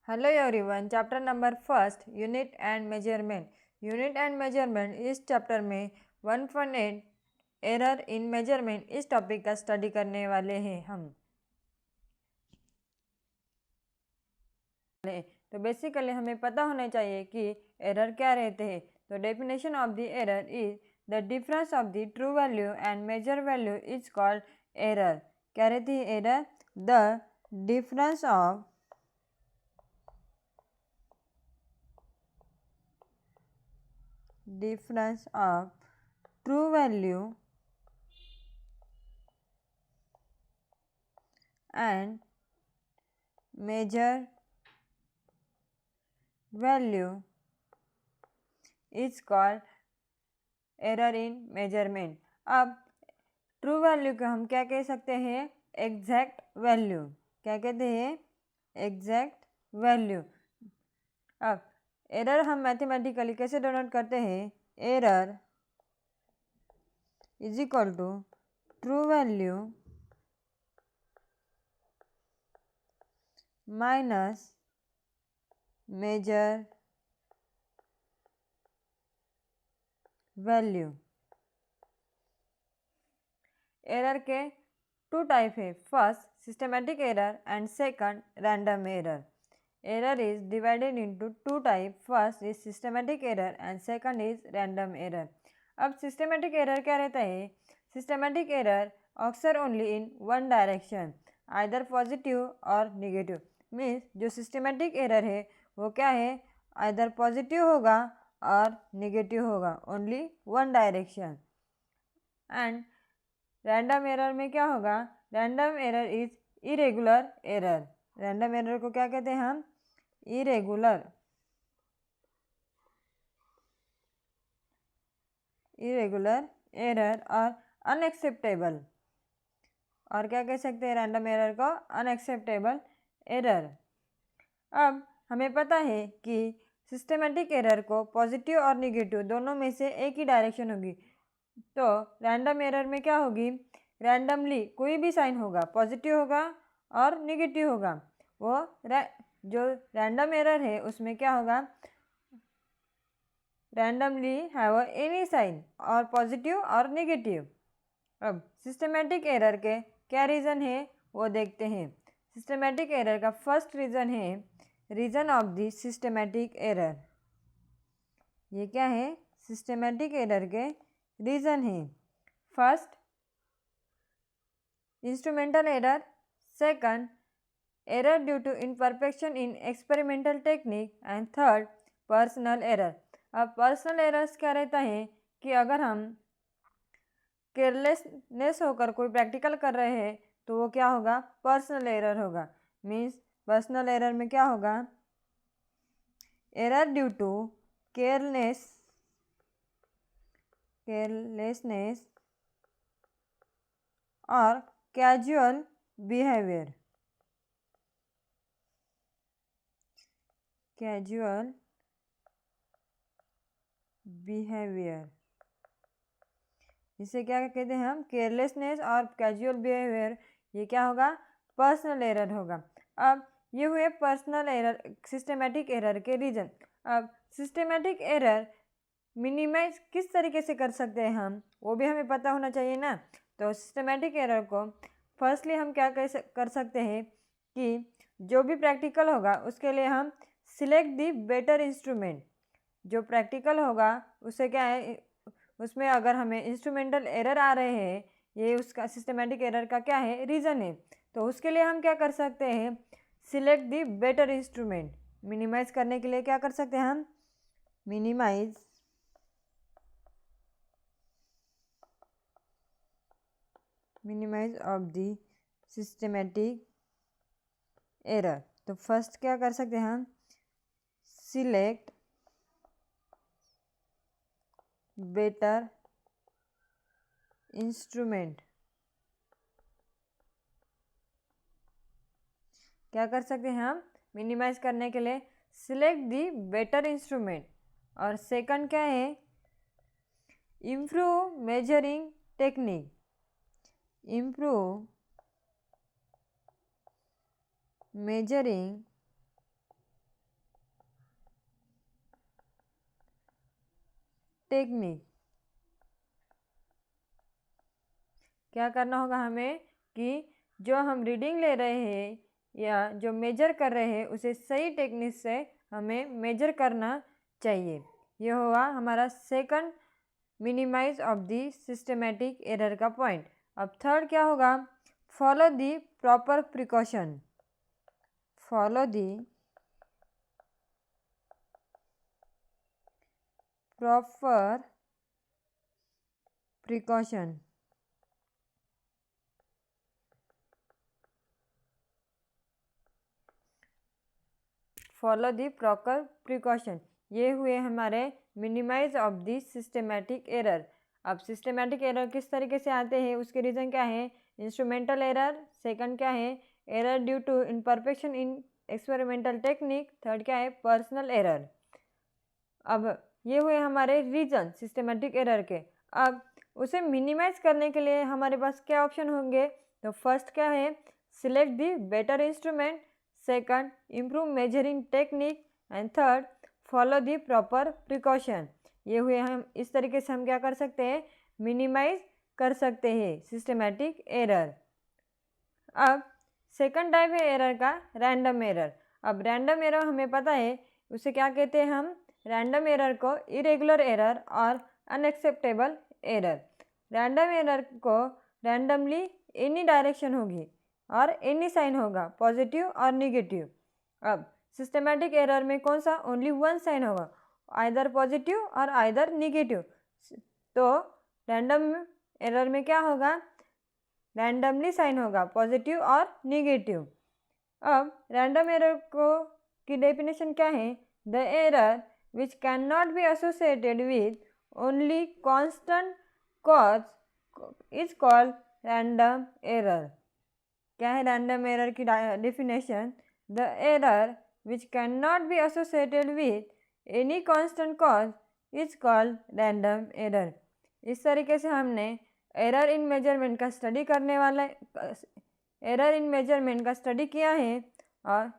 Hello everyone, chapter number first, unit and measurement. Unit and measurement इस chapter में 1.8 error in measurement इस topic का study करने वाले हैं हम। तो बेसिकली हमें पता होना चाहिए कि एरर क्या रहते हैं। तो definition of the error is the difference of the true value and measure value is called error. क्या रहती है error? The difference of true value and measure value is called error in measurement। अब true value को हम क्या कह सकते हैं? Exact value. क्या कहते हैं? Exact value. अब एरर हम मैथमेटिकली कैसे डिनोट करते हैं? Error is equal to true value minus measure value. Error के टू टाइप है, first systematic error and second random error. Error is divided into two type, first is systematic error and second is random error. अब systematic error क्या रहता है? Systematic error occur only in one direction, either positive और negative. Means जो systematic error है वो क्या है? आइदर पॉजिटिव होगा और निगेटिव होगा, only one direction. And random error में क्या होगा? Random error is irregular error. Random error को क्या कहते हैं हम? इरेगुलर एरर और अनएक्सेप्टेबल। और क्या कह सकते हैं रैंडम एरर को? Unacceptable error. अब हमें पता है कि सिस्टमैटिक एरर को पॉजिटिव और निगेटिव दोनों में से एक ही डायरेक्शन होगी। तो रैंडम एरर में क्या होगी? रैंडमली कोई भी साइन होगा, पॉजिटिव होगा और निगेटिव होगा। वो जो रैंडम एरर है उसमें क्या होगा? रैंडमली हैव एनी साइन, और पॉजिटिव और निगेटिव। अब सिस्टमैटिक एरर के क्या रीज़न है वो देखते हैं। सिस्टमैटिक एरर का फर्स्ट रीज़न है reason of the systematic error. ये क्या है? सिस्टमैटिक एरर के रीज़न है। First instrumental error, second error due to imperfection in experimental technique and third personal error. अब पर्सनल एरर्स क्या रहता है कि अगर हम केयरलेसनेस होकर कोई प्रैक्टिकल कर रहे हैं तो वो क्या होगा? पर्सनल एरर होगा। मीन्स पर्सनल एरर में क्या होगा? एरर ड्यू टू केयरलेसनेस और कैजुअल बिहेवियर। इसे क्या कहते हैं हम? केयरलेसनेस और कैजुअल बिहेवियर। ये क्या होगा? पर्सनल एरर होगा। अब ये हुए पर्सनल एरर, सिस्टमैटिक एरर के रीजन। अब सिस्टमैटिक एरर मिनिमाइज किस तरीके से कर सकते हैं हम, वो भी हमें पता होना चाहिए ना। तो सिस्टमैटिक एरर को फर्स्टली हम क्या कर सकते हैं कि जो भी प्रैक्टिकल होगा उसके लिए हम सिलेक्ट दी बेटर इंस्ट्रूमेंट। जो प्रैक्टिकल होगा उससे क्या है, उसमें अगर हमें इंस्ट्रूमेंटल एरर आ रहे हैं, ये उसका सिस्टमैटिक एरर का क्या है? रीज़न है। तो उसके लिए हम क्या कर सकते हैं? Select the better instrument. Minimize करने के लिए क्या कर सकते हैं हम? Minimize of the systematic error. तो फर्स्ट क्या कर सकते हैं हम? Select better instrument. क्या कर सकते हैं हम मिनिमाइज करने के लिए? Select the better instrument. और सेकंड क्या है? Improve measuring technique. Improve measuring technique. क्या करना होगा हमें कि जो हम रीडिंग ले रहे हैं या जो मेजर कर रहे हैं उसे सही टेक्निक से हमें मेजर करना चाहिए। ये हुआ हमारा second minimize of the systematic error का पॉइंट। अब थर्ड क्या होगा, follow the proper precaution. Follow the proper precaution. Follow the proper precaution, ये हुए हमारे minimize of the systematic error. अब सिस्टमेटिक एरर किस तरीके से आते हैं, उसके रीज़न क्या है, इंस्ट्रूमेंटल एरर, सेकंड क्या है error due to imperfection in experimental technique, third क्या है पर्सनल एरर। अब ये हुए हमारे रीजन सिस्टमेटिक एरर के। अब उसे मिनिमाइज करने के लिए हमारे पास क्या ऑप्शन होंगे, तो फर्स्ट क्या है select the better instrument, second improve measuring technique and third follow the proper precaution. ये हुए हम इस तरीके से हम क्या कर सकते हैं, मिनिमाइज कर सकते हैं सिस्टमेटिक एरर। अब सेकंड टाइप है एरर का रैंडम एरर। अब रैंडम एरर हमें पता है उसे क्या कहते हैं, हम रैंडम एरर को इरेगुलर एरर और अनएक्सेप्टेबल एरर। रैंडम एरर को रैंडमली एनी डायरेक्शन होगी और एनी साइन होगा, पॉजिटिव और निगेटिव। अब सिस्टमेटिक एरर में कौन सा, ओनली वन साइन होगा, आइदर पॉजिटिव और आइदर निगेटिव। तो रैंडम एरर में क्या होगा, रैंडमली साइन होगा, पॉजिटिव और निगेटिव। अब रैंडम एरर को की डेफिनेशन क्या है, the error which can not be associated with only constant cause is called random error. क्या है रैंडम एरर की definition, the error which can not be associated with any constant cause is called random error. इस तरीके से हमने error in measurement का study करने वाला एरर इन मेजरमेंट का स्टडी किया है और